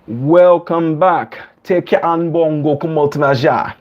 Welcome back. Teke an bongo kumotnaja.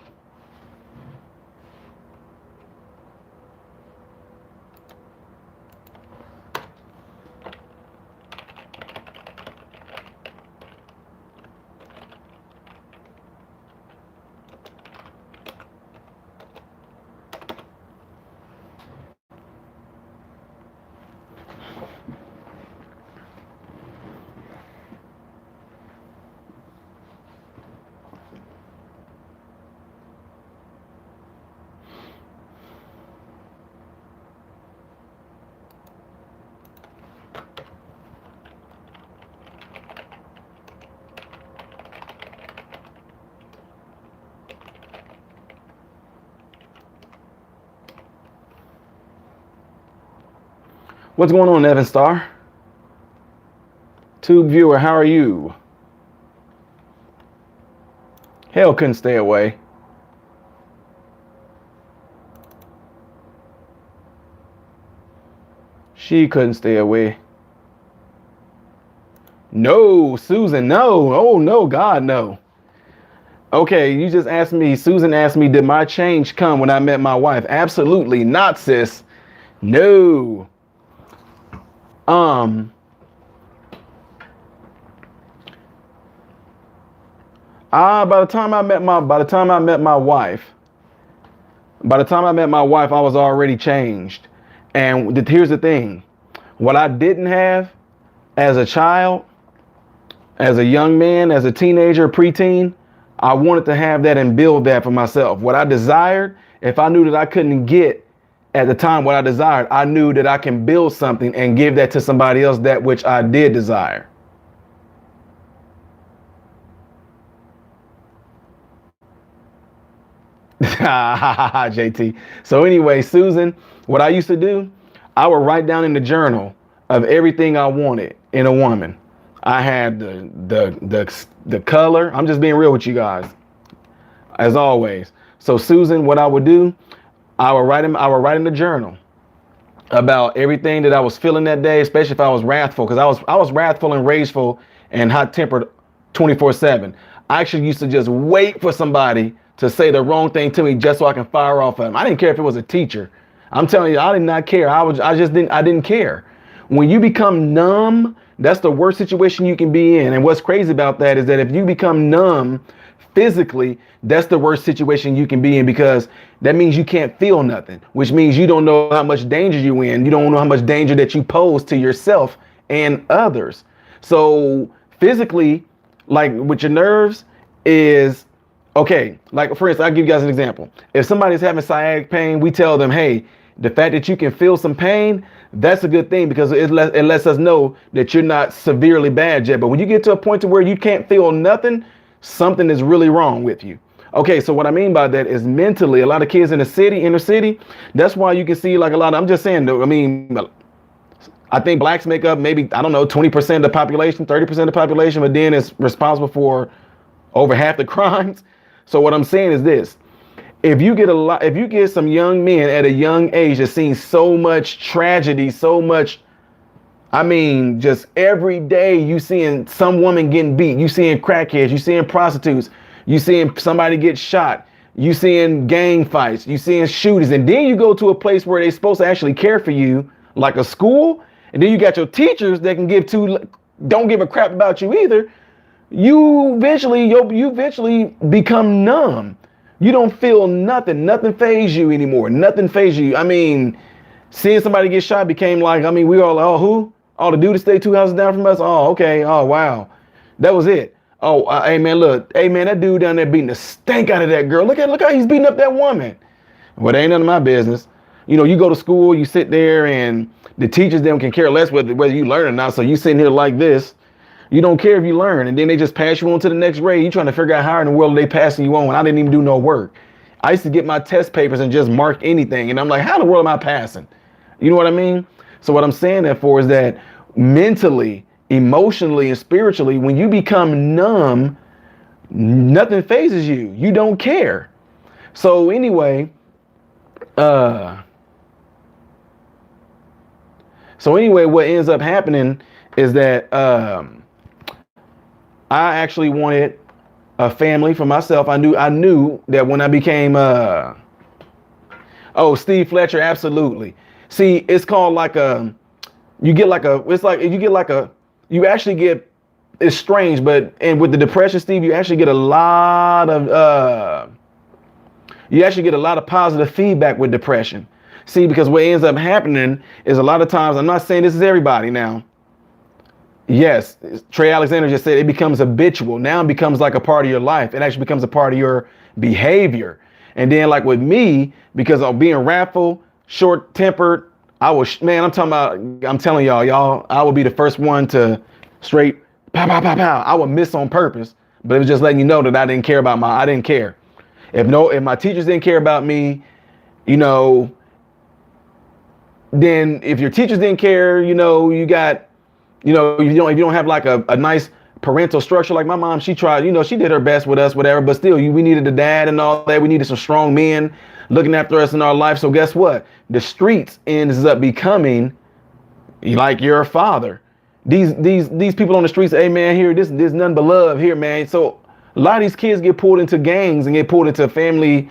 What's going on, Evan Star? Tube viewer, how are you? Hell couldn't stay away. She couldn't stay away. No, Susan, no. Oh, no, God, no. Okay, you just asked me, Susan asked me, did my change come when I met my wife? Absolutely not, sis. No. Um, by the time I met my wife, I was already changed. And here's the thing. What I didn't have as a child, as a young man, as a teenager, preteen, I wanted to have that and build that for myself. What I desired, if I knew that I couldn't get at the time what I desired, I knew that I can build something and give that to somebody else, that which I did desire. JT. So anyway, Susan, what I used to do, I would write down in the journal of everything I wanted in a woman. I had the color. I'm just being real with you guys, as always. So Susan, what I would do, I would write in the journal about everything that I was feeling that day, especially if I was wrathful, because I was wrathful and rageful and hot tempered 24/7. I actually used to just wait for somebody to say the wrong thing to me just so I can fire off at them. I didn't care if it was a teacher. I'm telling you, I did not care. I didn't care. When you become numb, that's the worst situation you can be in. And what's crazy about that is that if you become numb physically, that's the worst situation you can be in, because that means you can't feel nothing, which means you don't know how much danger you're in. You don't know how much danger that you pose to yourself and others. So physically, like with your nerves, is okay. Like for instance, I'll give you guys an example. If somebody's having sciatic pain, we tell them, hey, the fact that you can feel some pain, that's a good thing, because it lets us know that you're not severely bad yet. But when you get to a point to where you can't feel nothing, something is really wrong with you. Okay, so what I mean by that is mentally, a lot of kids in the city, inner city, that's why you can see like a lot of, I'm just saying, I mean, I think blacks make up maybe, I don't know, 20% of the population, 30% of the population, but then it's responsible for over half the crimes. So what I'm saying is this: if you get some young men at a young age that seen so much tragedy, so much, I mean, just every day you seeing some woman getting beat, you seeing crackheads, you seeing prostitutes, you seeing somebody get shot, you seeing gang fights, you seeing shootings, and then you go to a place where they're supposed to actually care for you, like a school, and then you got your teachers that don't give a crap about you either. You eventually become numb. You don't feel nothing. Nothing phases you anymore. Nothing phases you. I mean, seeing somebody get shot became like, I mean, we all like, oh, who? Oh, the dude that stayed 2 houses down from us? Oh, okay. Oh, wow. That was it. Oh, hey, man, look. Hey, man, that dude down there beating the stank out of that girl. Look how he's beating up that woman. Well, that ain't none of my business. You know, you go to school, you sit there, and the teachers, them can care less whether you learn or not. So you sitting here like this. You don't care if you learn, and then they just pass you on to the next grade. You trying to figure out how in the world are they passing you on when I didn't even do no work. I used to get my test papers and just mark anything, and I'm like, how in the world am I passing? You know what I mean? So what I'm saying that for is that mentally, emotionally, and spiritually, when you become numb, nothing phases you. You don't care. So anyway, what ends up happening is that I actually wanted a family for myself. I knew that when I became oh, Steve Fletcher, absolutely. See, it's called like a, you get like a, it's like you get like a, you actually get, it's strange, but and with the depression, Steve, you actually get a lot of you actually get a lot of positive feedback with depression. See, because what ends up happening is a lot of times, I'm not saying this is everybody now. Yes, Trey Alexander just said it becomes habitual. Now it becomes like a part of your life. It actually becomes a part of your behavior. And then like with me, because of being wrathful, short tempered, I was, man, I'm talking about, I'm telling y'all, I would be the first one to straight pow, pow, pow, pow. I would miss on purpose, but it was just letting you know that I didn't care. If my teachers didn't care about me, you know, then if your teachers didn't care, you know, you got, you know, if you don't have like a nice parental structure, like my mom, she tried, you know, she did her best with us, whatever, but still we needed a dad and all that. We needed some strong men looking after us in our life. So guess what? The streets ends up becoming like your father. These people on the streets, hey man, here, this nothing but love here, man. So a lot of these kids get pulled into gangs and get pulled into family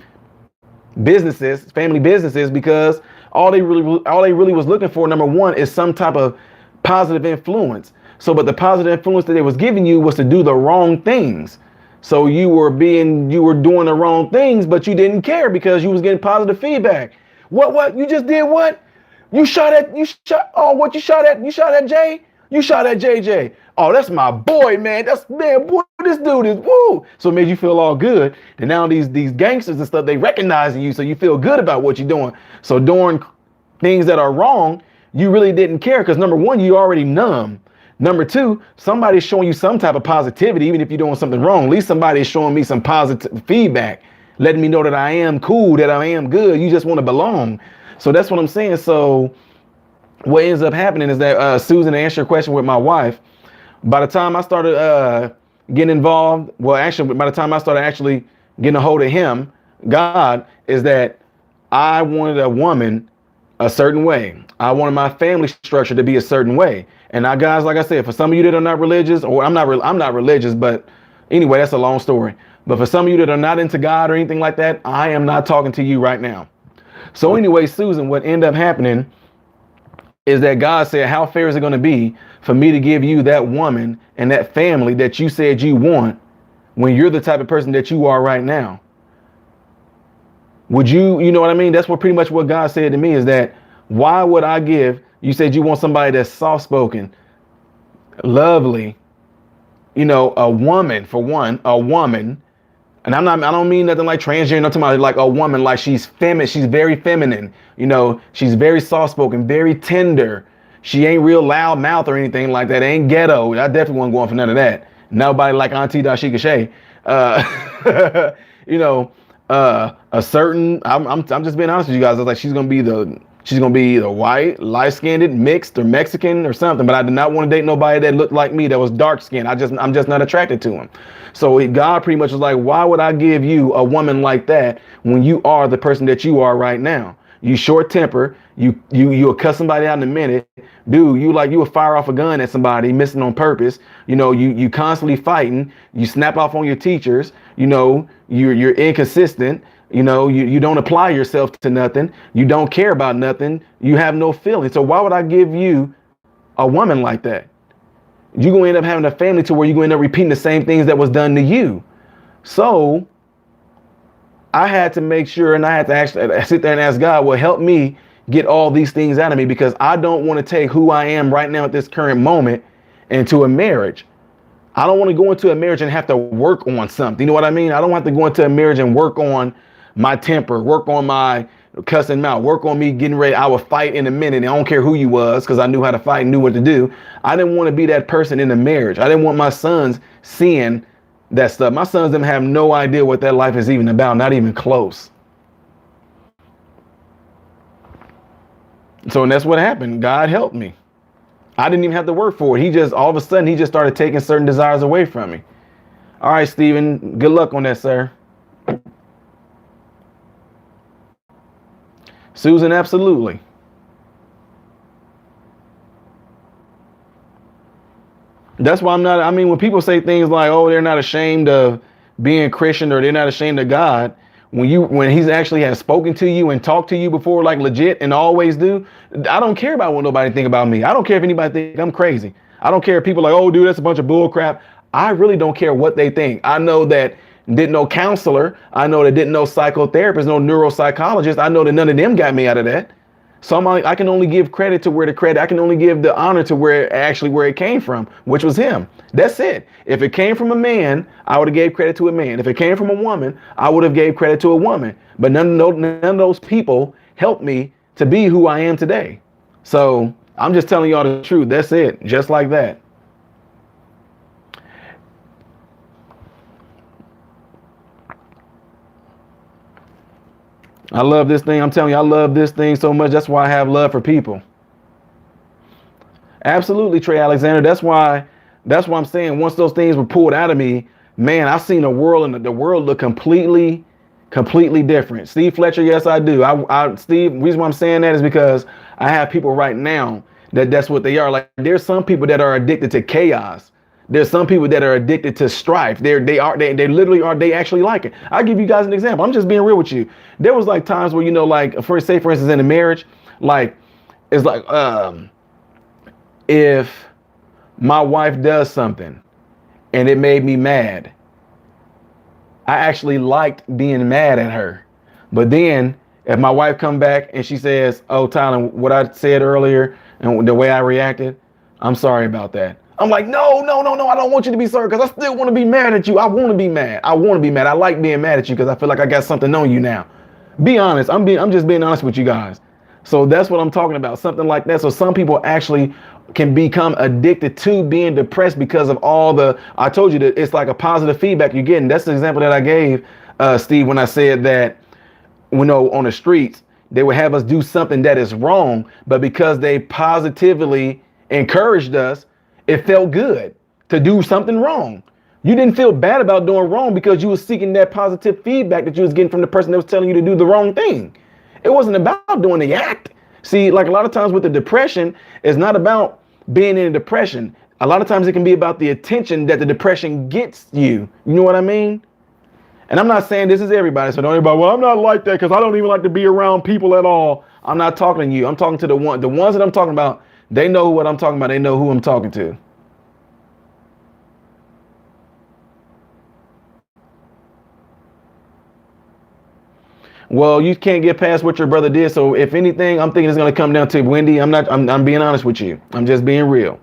businesses because all they really was looking for, number one, is some type of positive influence. So, but the positive influence that they was giving you was to do the wrong things. So you were doing the wrong things, but you didn't care because you was getting positive feedback. What? You just did what? You shot at Jay? You shot at JJ. Oh, that's my boy, man. Boy, this dude is woo. So it made you feel all good. And now these gangsters and stuff, they recognizing you, so you feel good about what you're doing. So doing things that are wrong, you really didn't care because number one, you already numb. Number two, somebody's showing you some type of positivity, even if you're doing something wrong. At least somebody's showing me some positive feedback, letting me know that I am cool, that I am good. You just want to belong. So that's what I'm saying. So what ends up happening is that Susan, to answer your question with my wife, by the time I started getting involved, well, actually, by the time I started actually getting a hold of him, God, is that I wanted a woman a certain way. I wanted my family structure to be a certain way. And now, guys, like I said, for some of you that are not religious, or I'm not religious, but anyway, that's a long story. But for some of you that are not into God or anything like that, I am not talking to you right now. So anyway, Susan, what ended up happening is that God said, how fair is it going to be for me to give you that woman and that family that you said you want when you're the type of person that you are right now? Would you know what I mean? That's what pretty much what God said to me is that why would I give, you said you want somebody that's soft-spoken, lovely, you know, a woman for one, a woman. And I don't mean nothing like transgender, I'm talking about like a woman, like she's very feminine, you know, she's very soft-spoken, very tender. She ain't real loud mouth or anything like that. Ain't ghetto. I definitely wasn't going for none of that. Nobody like Auntie Dashika Shay. You know, a certain, I'm just being honest with you guys. I was like, she's gonna be either white, light-skinned, mixed, or Mexican or something. But I did not want to date nobody that looked like me, that was dark-skinned. I'm just not attracted to him. So God pretty much was like, why would I give you a woman like that when you are the person that you are right now? You short temper, you'll cuss somebody out in a minute. Dude, you will fire off a gun at somebody, missing on purpose. You know, you constantly fighting, you snap off on your teachers, you know, you're inconsistent, you know, you don't apply yourself to nothing, you don't care about nothing, you have no feelings. So why would I give you a woman like that? You're gonna end up having a family to where you're gonna end up repeating the same things that was done to you. So I had to make sure, and I had to actually sit there and ask God, well, help me get all these things out of me, because I don't want to take who I am right now at this current moment into a marriage. I don't want to go into a marriage and have to work on something. You know what I mean? I don't want to go into a marriage and work on my temper, work on my cussing mouth, work on me getting ready. I would fight in a minute. And I don't care who you was, because I knew how to fight and knew what to do. I didn't want to be that person in the marriage. I didn't want my sons seeing that stuff. My sons them have no idea what that life is even about, not even close. So, and that's what happened. God helped me. I didn't even have to work for it. He just, all of a sudden, he just started taking certain desires away from me. All right, Stephen, good luck on that, sir. Susan, absolutely. That's why I'm not. I mean, when people say things like, "Oh, they're not ashamed of being Christian," or "They're not ashamed of God," when he's actually has spoken to you and talked to you before, like legit, and always do, I don't care about what nobody think about me. I don't care if anybody think I'm crazy. I don't care if people are like, "Oh, dude, that's a bunch of bull crap." I really don't care what they think. I know that didn't know counselor. I know that didn't know psychotherapist, no neuropsychologist. I know that none of them got me out of that. So I can only give credit to where the credit, I can only give the honor to where it came from, which was him. That's it. If it came from a man, I would have gave credit to a man. If it came from a woman, I would have gave credit to a woman. But none of those people helped me to be who I am today. So I'm just telling y'all the truth. That's it. Just like that. I love this thing. I'm telling you, I love this thing so much. That's why I have love for people. Absolutely, Trey Alexander. That's why I'm saying once those things were pulled out of me, man, I seen the world and the world look completely different. Steve Fletcher, yes, I do. Steve, the reason why I'm saying that is because I have people right now that's what they are. Like there's some people that are addicted to chaos. There's some people that are addicted to strife. They literally are. They actually like it. I'll give you guys an example. I'm just being real with you. There was like times where, like for instance, in a marriage, like it's like if my wife does something and it made me mad, I actually liked being mad at her. But then if my wife come back and she says, "Oh, Tyler, what I said earlier and the way I reacted, I'm sorry about that." I'm like, no, I don't want you to be sorry because I still want to be mad at you. I want to be mad. I like being mad at you because I feel like I got something on you now. Be honest. I'm just being honest with you guys. So that's what I'm talking about. Something like that. So some people actually can become addicted to being depressed because of I told you that it's like a positive feedback you're getting. That's the example that I gave, Steve, when I said that, on the streets, they would have us do something that is wrong, but because they positively encouraged us, it felt good to do something wrong. You didn't feel bad about doing wrong because you were seeking that positive feedback that you was getting from the person that was telling you to do the wrong thing. It wasn't about doing the act. See, like a lot of times with the depression, it's not about being in a depression. A lot of times it can be about the attention that the depression gets you. You know what I mean? And I'm not saying this is everybody. So don't everybody, well, I'm not like that because I don't even like to be around people at all. I'm not talking to you. I'm talking to the ones that I'm talking about. They know what I'm talking about. They know who I'm talking to. Well, you can't get past what your brother did. So if anything, I'm thinking it's going to come down to Wendy. I'm being honest with you. I'm just being real.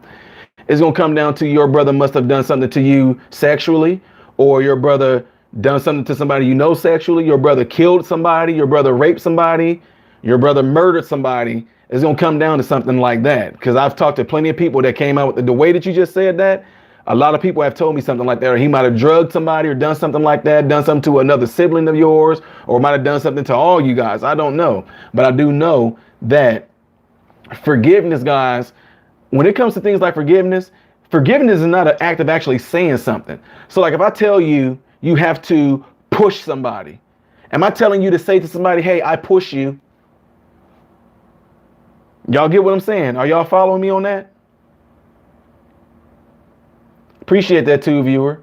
It's going to come down to your brother must have done something to you sexually, or your brother done something to somebody sexually. Your brother killed somebody. Your brother raped somebody. Your brother murdered somebody. It's going to come down to something like that. Because I've talked to plenty of people that came out with the way that you just said that. A lot of people have told me something like that, or he might have drugged somebody or done something like that, done something to another sibling of yours, or might have done something to all you guys. I don't know. But I do know that forgiveness, guys, when it comes to things like forgiveness is not an act of actually saying something. So like if I tell you, you have to push somebody. Am I telling you to say to somebody, "Hey, I push you"? Y'all get what I'm saying? Are y'all following me on that? Appreciate that too, viewer.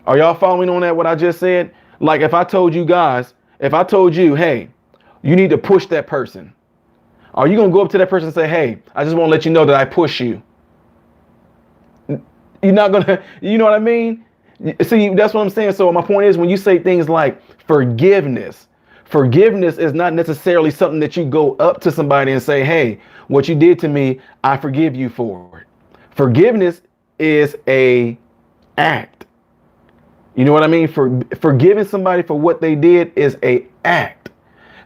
Are y'all following on that, what I just said? Like if I told you, "Hey, you need to push that person." Are you going to go up to that person and say, "Hey, I just want to let you know that I push you"? You're not going to, you know what I mean? See, that's what I'm saying. So my point is, when you say things like forgiveness is not necessarily something that you go up to somebody and say, "Hey, what you did to me, I forgive you for it." Forgiveness is a act. You know what I mean? Forgiving somebody for what they did is a act.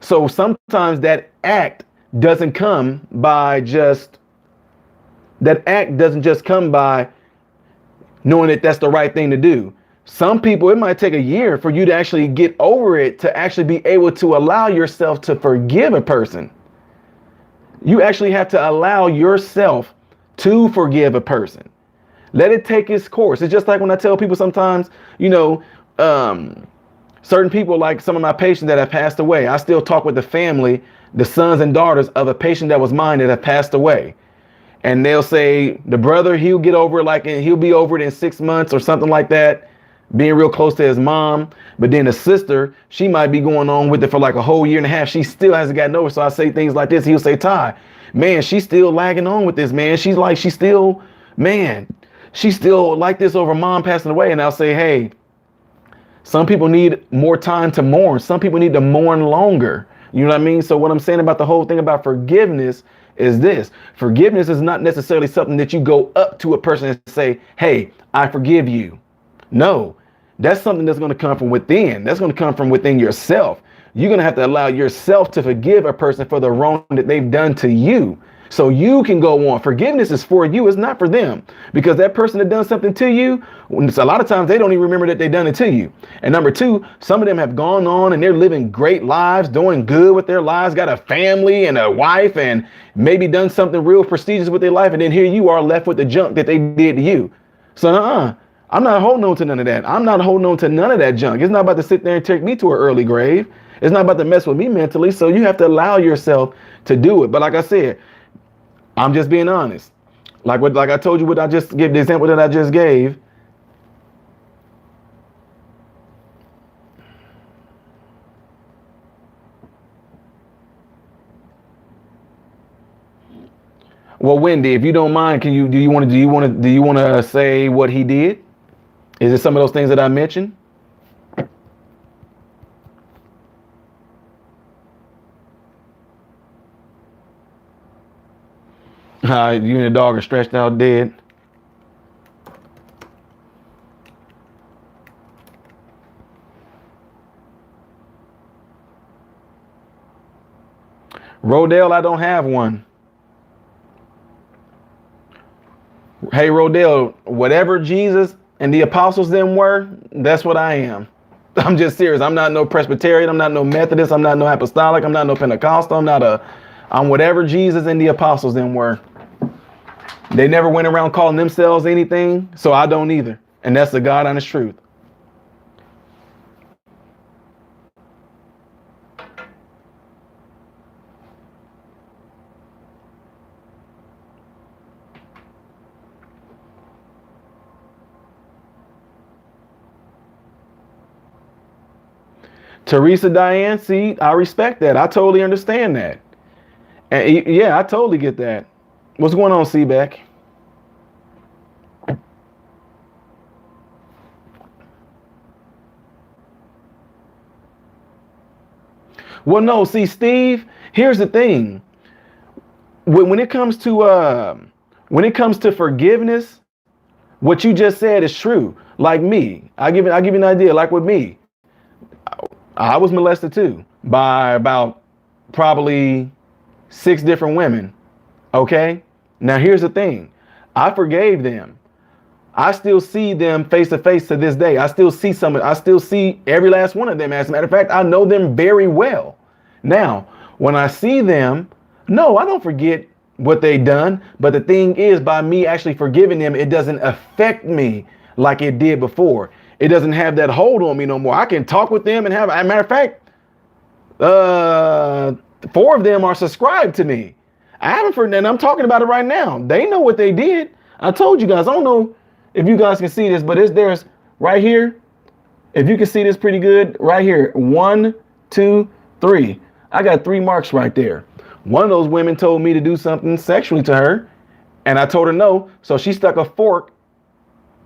So sometimes that act doesn't come by knowing that that's the right thing to do. Some people, it might take a year for you to actually get over it, to actually be able to allow yourself to forgive a person. You actually have to allow yourself to forgive a person. Let it take its course. It's just like when I tell people sometimes, certain people, like some of my patients that have passed away, I still talk with the family, the sons and daughters of a patient that was mine that have passed away. and they'll say the brother, he'll get over it he'll be over it in 6 months or something like that, being real close to his mom. But then the sister, she might be going on with it for like a whole year and a half. She still hasn't gotten over. So I say things like this. He'll say, Ty, man, she's still lagging on with this, man. She's still like this over mom passing away. And I'll say, hey, some people need more time to mourn. Some people need to mourn longer. You know what I mean? So what I'm saying about the whole thing about forgiveness is this. Forgiveness is not necessarily something that you go up to a person and say, hey, I forgive you. No, that's something that's going to come from within. That's going to come from within yourself. You're going to have to allow yourself to forgive a person for the wrong that they've done to you, so you can go on. Forgiveness is for you. It's not for them, because that person that done something to you, a lot of times they don't even remember that they done it to you. And number two, some of them have gone on and they're living great lives, doing good with their lives, got a family and a wife, and maybe done something real prestigious with their life. And then here you are left with the junk that they did to you. So I'm not holding on to none of that. I'm not holding on to none of that junk. It's not about to sit there and take me to an early grave. It's not about to mess with me mentally. So you have to allow yourself to do it. But like I said, I'm just being honest. Like I told you, what I just gave, the example that I just gave. Well, Wendy, if you don't mind, do you want to say what he did? Is it some of those things that I mentioned? You and the dog are stretched out dead. Rodell, I don't have one. Hey, Rodell, whatever Jesus and the apostles then were, that's what I am. I'm just serious. I'm not no Presbyterian. I'm not no Methodist. I'm not no Apostolic. I'm not no Pentecostal. I'm whatever Jesus and the apostles then were. They never went around calling themselves anything, so I don't either. And that's the God honest truth. Teresa Diane, see, I respect that. I totally understand that. And yeah, I totally get that. What's going on, Seaback? Well, no, see, Steve, here's the thing. When it comes to forgiveness, what you just said is true. Like me, I'll give you an idea. Like with me, I was molested too by about probably 6 different women. Okay. Now here's the thing. I forgave them. I still see them face to face to this day. I still see every last one of them. As a matter of fact, I know them very well. Now, when I see them, no, I don't forget what they done. But the thing is, by me actually forgiving them, it doesn't affect me like it did before. It doesn't have that hold on me no more. I can talk with them and have, as a matter of fact, 4 of them are subscribed to me. I haven't forgotten, and I'm talking about it right now. They know what they did. I told you guys, I don't know if you guys can see this, but there's right here. If you can see this pretty good, right here. 1, 2, 3. I got 3 marks right there. One of those women told me to do something sexually to her, and I told her no. So she stuck a fork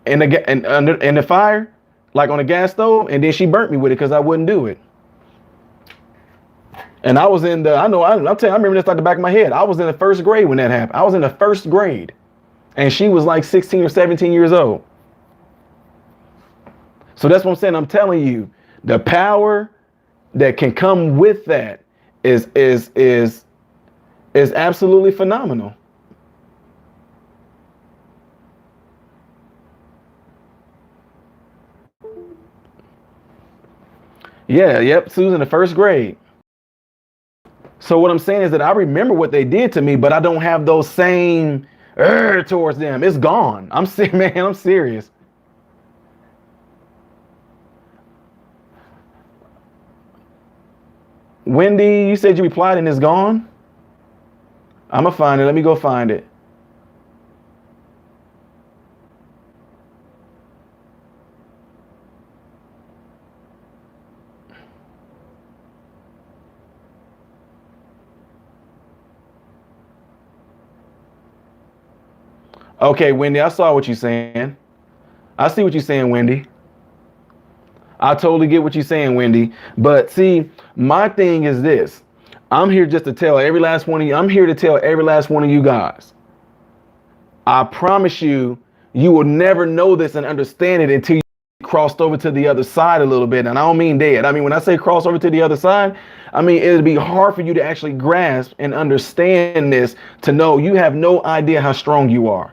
in the fire, like on a gas stove, and then she burnt me with it because I wouldn't do it. And I was in the, I'll tell you, I remember this like the back of my head. I was in the 1st grade when that happened. I was in the 1st grade. And she was like 16 or 17 years old. So that's what I'm saying. I'm telling you, the power that can come with that is absolutely phenomenal. Yeah, yep, Susan, the 1st grade. So what I'm saying is that I remember what they did to me, but I don't have those same towards them. It's gone. Man, I'm serious. Wendy, you said you replied and it's gone? I'm gonna find it. Let me go find it. Okay, Wendy, I saw what you're saying. I see what you're saying, Wendy. I totally get what you're saying, Wendy. But see, my thing is this. I'm here just to tell every last one of you. I'm here to tell every last one of you guys. I promise you, you will never know this and understand it until you crossed over to the other side a little bit. And I don't mean dead. I mean, when I say cross over to the other side, I mean, it'll be hard for you to actually grasp and understand this, to know you have no idea how strong you are.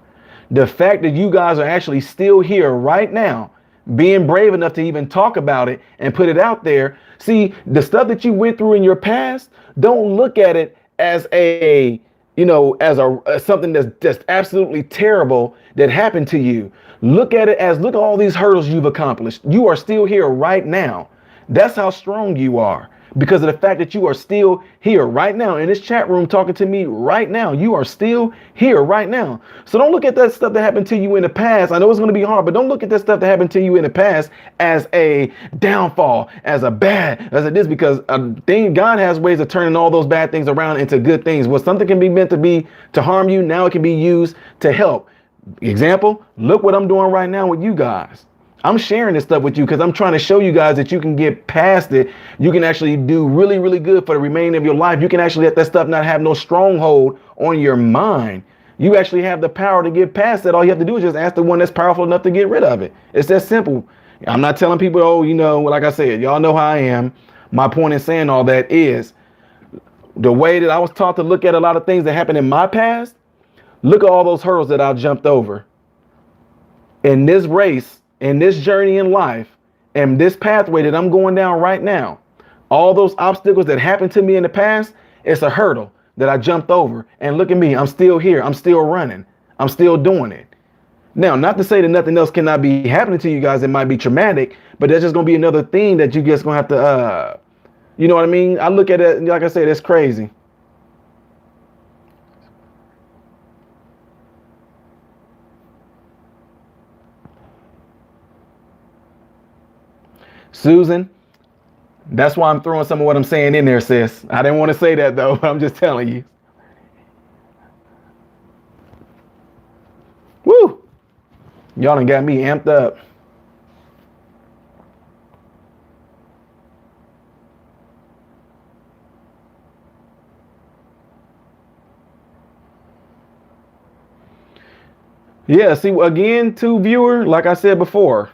The fact that you guys are actually still here right now, being brave enough to even talk about it and put it out there. See, the stuff that you went through in your past, don't look at it as a, as something that's just absolutely terrible that happened to you. Look at it as, look at all these hurdles you've accomplished. You are still here right now. That's how strong you are, because of the fact that you are still here right now in this chat room talking to me right now. You are still here right now. So don't look at that stuff that happened to you in the past. I know it's going to be hard, but don't look at that stuff that happened to you in the past as a downfall, as a bad, as a this, because God has ways of turning all those bad things around into good things. What something can be meant to be to harm you, now it can be used to help. Example, look what I'm doing right now with you guys. I'm sharing this stuff with you because I'm trying to show you guys that you can get past it. You can actually do really, really good for the remainder of your life. You can actually let that stuff not have no stronghold on your mind. You actually have the power to get past it. All you have to do is just ask the one that's powerful enough to get rid of it. It's that simple. I'm not telling people, oh, like I said, y'all know how I am. My point in saying all that is the way that I was taught to look at a lot of things that happened in my past. Look at all those hurdles that I jumped over in this race, in this journey in life, and this pathway that I'm going down right now. All those obstacles that happened to me in the past, it's a hurdle that I jumped over. And look at me, I'm still here. I'm still running. I'm still doing it. Now, not to say that nothing else cannot be happening to you guys. It might be traumatic, but that's just going to be another thing that you just going to have to, you know what I mean? I look at it, like I said, it's crazy. Susan, that's why I'm throwing some of what I'm saying in there, sis. I didn't want to say that though, but I'm just telling you. Woo! Y'all done got me amped up. Yeah, see, again, to viewer, like I said before,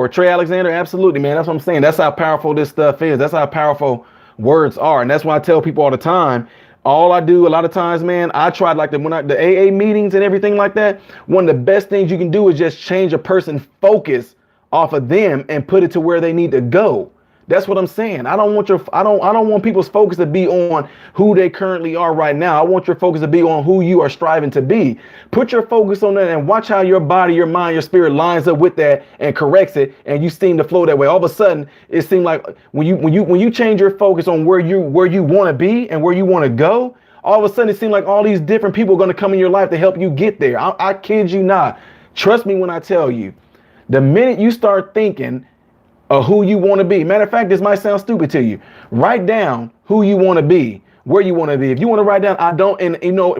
Trey Alexander, absolutely, man. That's what I'm saying. That's how powerful this stuff is. That's how powerful words are. And that's why I tell people all the time, all I do a lot of times, man, I tried like the AA meetings and everything like that. One of the best things you can do is just change a person's focus off of them and put it to where they need to go. That's what I'm saying. I don't want people's focus to be on who they currently are right now. I want your focus to be on who you are striving to be. Put your focus on that and watch how your body, your mind, your spirit lines up with that and corrects it, and you seem to flow that way. All of a sudden, it seems like when you change your focus on where you want to be and where you want to go, all of a sudden it seems like all these different people are going to come in your life to help you get there. I kid you not. Trust me when I tell you, the minute you start thinking of who you want to be. Matter of fact, this might sound stupid to you. Write down who you want to be, where you want to be. If you want to write down, I don't, and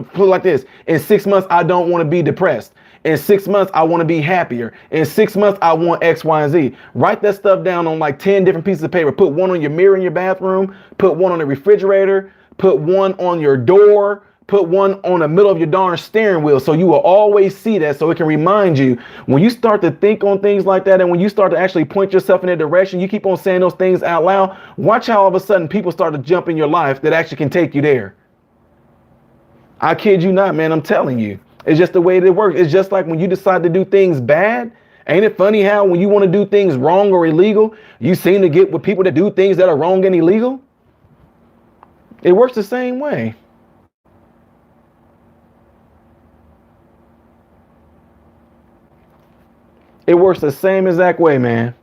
put it like this, in 6 months, I don't want to be depressed. In 6 months, I want to be happier. In 6 months, I want X, Y, and Z. Write that stuff down on like 10 different pieces of paper. Put one on your mirror in your bathroom. Put one on the refrigerator. Put one on your door. Put one on the middle of your darn steering wheel so you will always see that, so it can remind you when you start to think on things like that, and when you start to actually point yourself in that direction, you keep on saying those things out loud. Watch how all of a sudden people start to jump in your life that actually can take you there. I kid you not, man. I'm telling you. It's just the way that it works. It's just like when you decide to do things bad. Ain't it funny how when you want to do things wrong or illegal, you seem to get with people that do things that are wrong and illegal? It works the same way. It works the same exact way, man.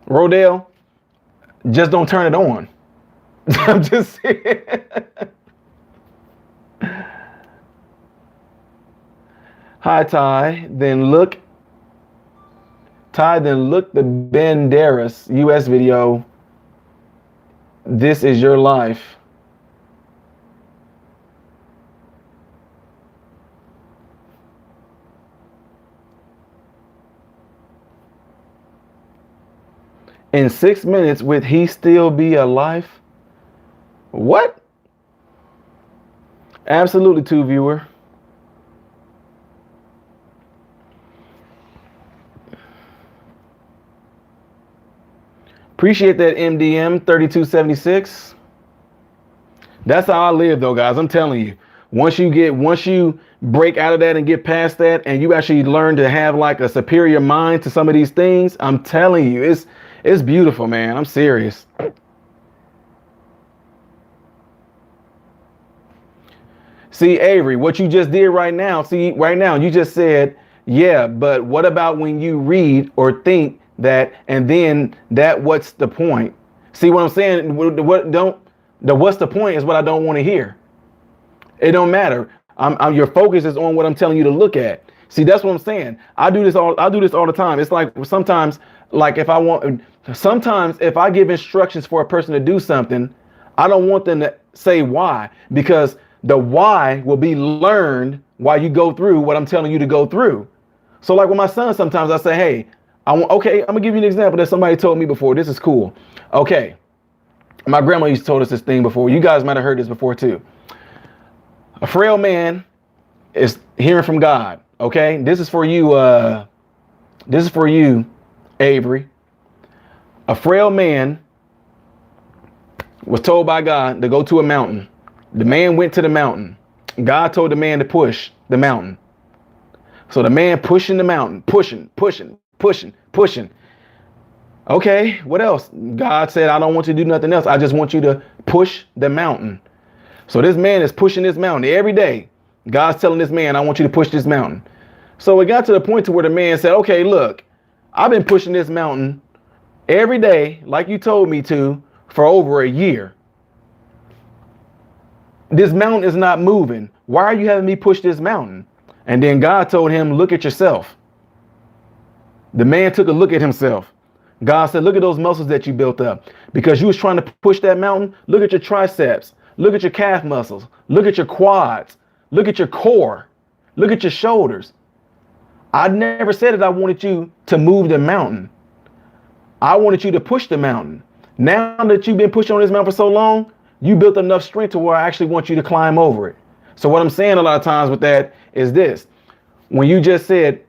Rodale, just don't turn it on. I'm just saying. Hi, Ty. Then look the Banderas US video. This is your life. In 6 minutes, would he still be alive? What? Absolutely, two viewer. Appreciate that MDM 3276. That's how I live though, guys. I'm telling you. Once you break out of that and get past that and you actually learn to have like a superior mind to some of these things, I'm telling you, it's beautiful, man. I'm serious. See, Avery, what you just did right now, you just said, yeah, but what about when you read or think that, and then that, what's the point? See what I'm saying? What's the point is what I don't want to hear. It don't matter. Your focus is on what I'm telling you to look at. See, that's what I'm saying. I do this all the time. It's like sometimes if I give instructions for a person to do something, I don't want them to say why, because the why will be learned while you go through what I'm telling you to go through. So like with my son, sometimes I say, hey, okay, I'm gonna give you an example that somebody told me before. This is cool. Okay. My grandma used to told us this thing before. You guys might have heard this before too. A frail man is hearing from God. Okay. This is for you. This is for you, Avery. A frail man was told by God to go to a mountain. The man went to the mountain. God told the man to push the mountain. So the man pushing the mountain, pushing. Okay, what else? God said, I don't want you to do nothing else. I just want you to push the mountain. So this man is pushing this mountain every day. God's telling this man, I want you to push this mountain. So it got to the point to where the man said, okay, look, I've been pushing this mountain every day, like you told me to, for over a year. This mountain is not moving. Why are you having me push this mountain? And then God told him, look at yourself. The man took a look at himself. God said, look at those muscles that you built up. Because you was trying to push that mountain. Look at your triceps. Look at your calf muscles. Look at your quads. Look at your core. Look at your shoulders. I never said that I wanted you to move the mountain. I wanted you to push the mountain. Now that you've been pushing on this mountain for so long, you built enough strength to where I actually want you to climb over it. So what I'm saying a lot of times with that is this. When you just said,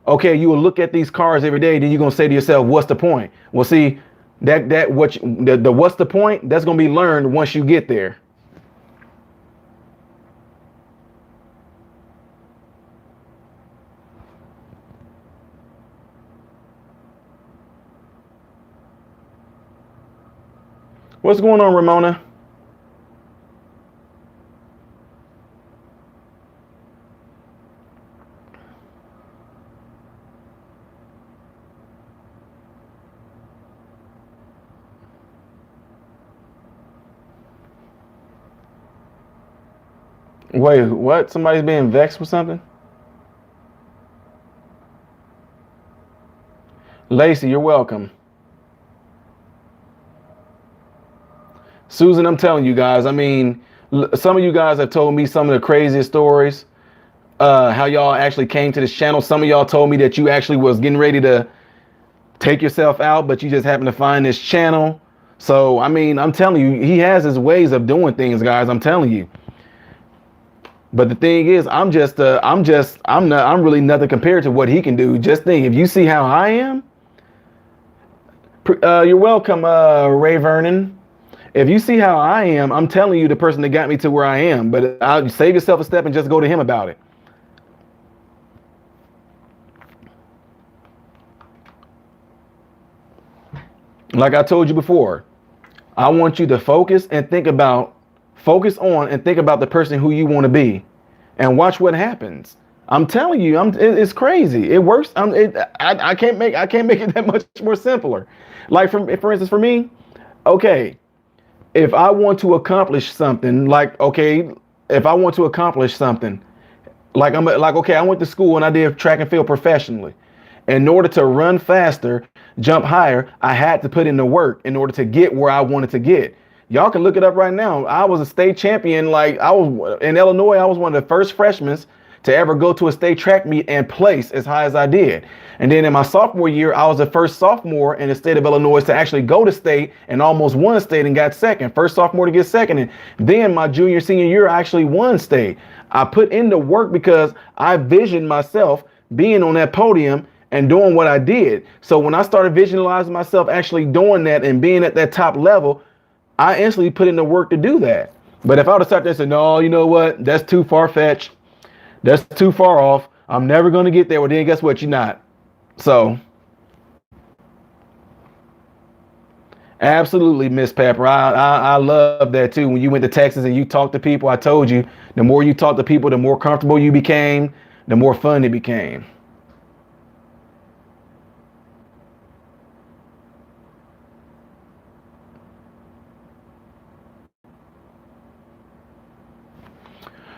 okay, you will look at these cars every day, then you're going to say to yourself, what's the point? Well, see, what's the point? That's going to be learned once you get there. What's going on, Ramona? Wait, what? Somebody's being vexed with something? Lacey, you're welcome. Susan, I'm telling you guys, I mean, some of you guys have told me some of the craziest stories, how y'all actually came to this channel. Some of y'all told me that you actually was getting ready to take yourself out, but you just happened to find this channel. So, I mean, I'm telling you, he has his ways of doing things, guys. I'm telling you. But the thing is, I'm really nothing compared to what he can do. Just think, if you see how I am, you're welcome, Ray Vernon. If you see how I am, I'm telling you the person that got me to where I am. But I'll save yourself a step and just go to him about it. Like I told you before, I want you to focus on and think about the person who you want to be, and watch what happens. I'm telling you, it's crazy. It works. I can't make it that much more simpler. Like for instance, for me, okay. If I want to accomplish something, like I went to school and I did track and field professionally. In order to run faster, jump higher, I had to put in the work in order to get where I wanted to get. Y'all can look it up right now. I was a state champion. Like I was in Illinois, I was one of the first freshmen to ever go to a state track meet and place as high as I did. And then in my sophomore year, I was the first sophomore in the state of Illinois to actually go to state and almost won state and got second. First sophomore to get second. And then my junior, senior year, I actually won state. I put in the work because I visioned myself being on that podium and doing what I did. So when I started visualizing myself actually doing that and being at that top level, I instantly put in the work to do that. But if I would have sat there and said, no, you know what? That's too far-fetched. That's too far off. I'm never going to get there. Well, then guess what? You're not. So, absolutely, Miss Pepper. I love that too. When you went to Texas and you talked to people, I told you, the more you talk to people, the more comfortable you became, the more fun it became.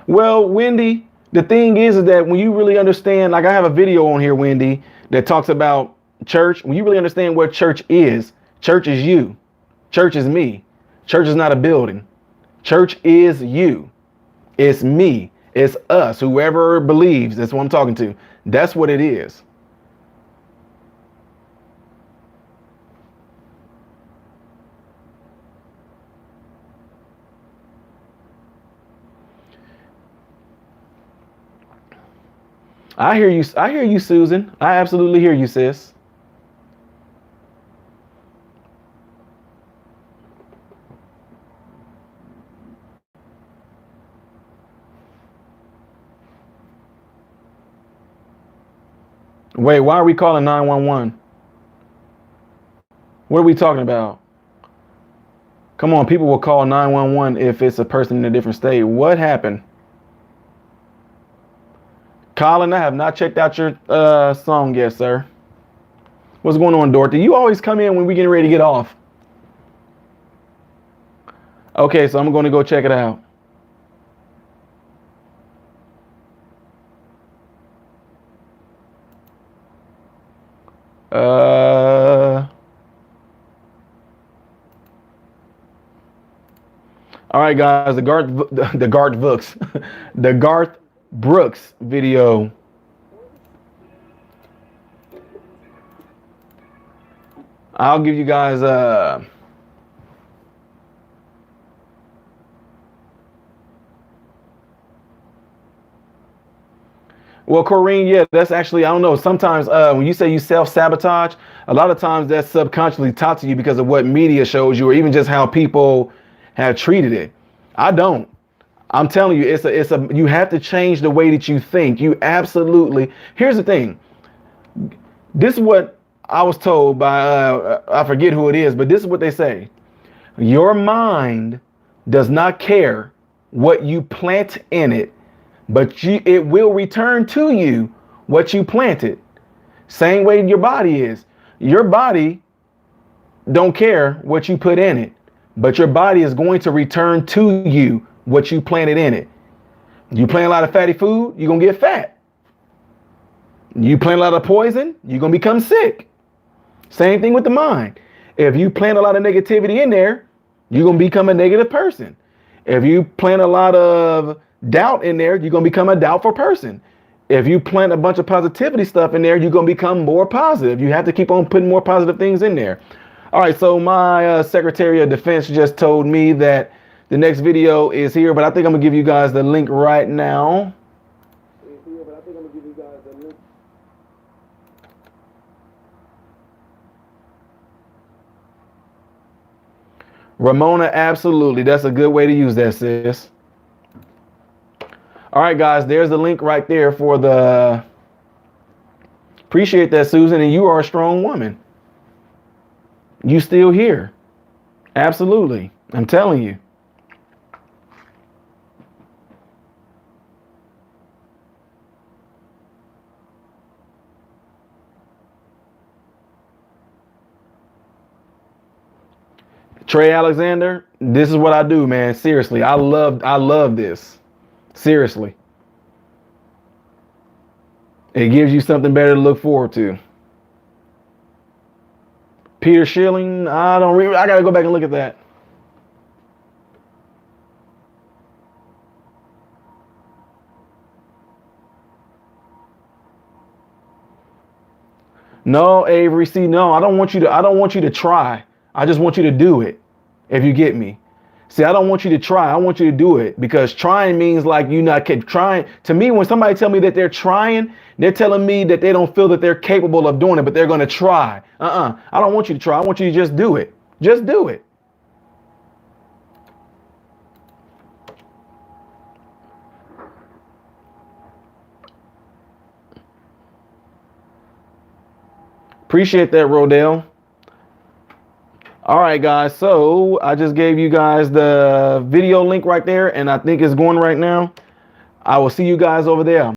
Well, Wendy, the thing is that when you really understand, like I have a video on here, Wendy, that talks about church. When you really understand what church is you. Church is me. Church is not a building. Church is you. It's me. It's us. Whoever believes, that's what I'm talking to. That's what it is. I hear you. I hear you, Susan. I absolutely hear you, sis. Wait, why are we calling 911? What are we talking about? Come on, people will call 911 if it's a person in a different state. What happened? Colin, I have not checked out your song yet, sir. What's going on, Dorothy? You always come in when we getting ready to get off. Okay, so I'm going to go check it out. All right, guys, the Garth Brooks video. I'll give you guys well, Corrine, yeah, that's actually, I don't know. Sometimes when you say you self-sabotage, a lot of times that's subconsciously taught to you because of what media shows you or even just how people have treated it. I don't. I'm telling you, you have to change the way that you think. You absolutely. Here's the thing. This is what I was told by, I forget who it is, but this is what they say. Your mind does not care what you plant in it, but it will return to you what you planted. Same way your body is. Your body don't care what you put in it, but your body is going to return to you what you planted in it. You plant a lot of fatty food, you're going to get fat. You plant a lot of poison, you're going to become sick. Same thing with the mind. If you plant a lot of negativity in there, you're going to become a negative person. If you plant a lot of doubt in there, you're going to become a doubtful person. If you plant a bunch of positivity stuff in there, you're going to become more positive. You have to keep on putting more positive things in there. All right, so my Secretary of Defense just told me that the next video is here, but I think I'm going to give you guys the link right now. Ramona, absolutely. That's a good way to use that, sis. All right, guys, there's the link right there for the... Appreciate that, Susan, and you are a strong woman. You still here. Absolutely. I'm telling you. Trey Alexander, this is what I do, man. Seriously, I love this. Seriously. It gives you something better to look forward to. Peter Schilling, I gotta go back and look at that. No, Avery, see, no, I don't want you to try. I just want you to do it. If you get me. See, I don't want you to try. I want you to do it, because trying means like you not keep trying. To me, when somebody tell me that they're trying, they're telling me that they don't feel that they're capable of doing it, but they're going to try. I don't want you to try. I want you to just do it. Just do it. Appreciate that, Rodell. All right, guys. So I just gave you guys the video link right there, and I think it's going right now. I will see you guys over there.